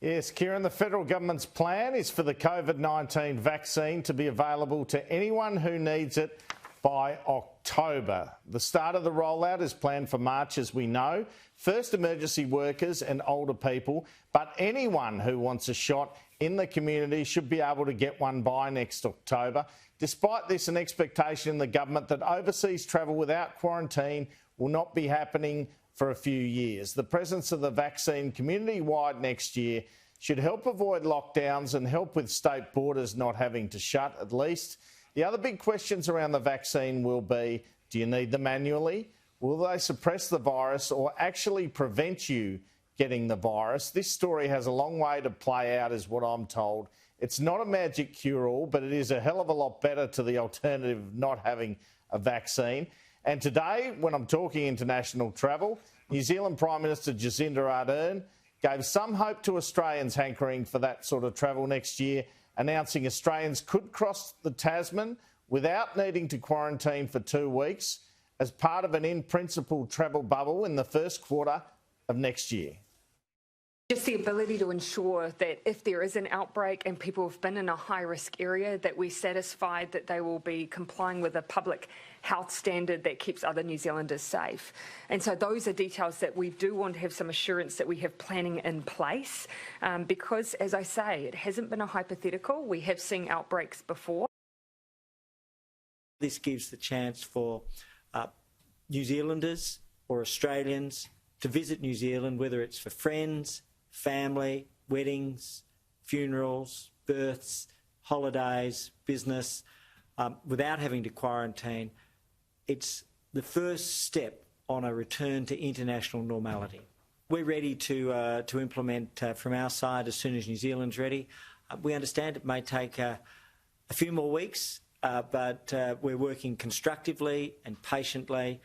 Yes, Kieran, the federal government's plan is for the COVID-19 vaccine to be available to anyone who needs it by October. The start of the rollout is planned for March, as we know. First, emergency workers and older people, but anyone who wants a shot in the community should be able to get one by next October. Despite this, an expectation in the government that overseas travel without quarantine will not be happening for a few years. The presence of the vaccine community-wide next year should help avoid lockdowns and help with state borders not having to shut, at least. The other big questions around the vaccine will be, do you need them annually? Will they suppress the virus or actually prevent you getting the virus? This story has a long way to play out, is what I'm told. It's not a magic cure-all, but it is a hell of a lot better to the alternative of not having a vaccine. And today, when I'm talking international travel, New Zealand Prime Minister Jacinda Ardern gave some hope to Australians hankering for that sort of travel next year, announcing Australians could cross the Tasman without needing to quarantine for 2 weeks as part of an in-principle travel bubble in the first quarter of next year. Just the ability to ensure that if there is an outbreak and people have been in a high-risk area, that we're satisfied that they will be complying with a public health standard that keeps other New Zealanders safe. And so those are details that we do want to have some assurance that we have planning in place because, as I say, it hasn't been a hypothetical. We have seen outbreaks before. This gives the chance for New Zealanders or Australians to visit New Zealand, whether it's for friends, family, weddings, funerals, births, holidays, business, without having to quarantine. It's the first step on a return to international normality. We're ready to implement from our side as soon as New Zealand's ready. We understand it may take a few more weeks, but we're working constructively and patiently.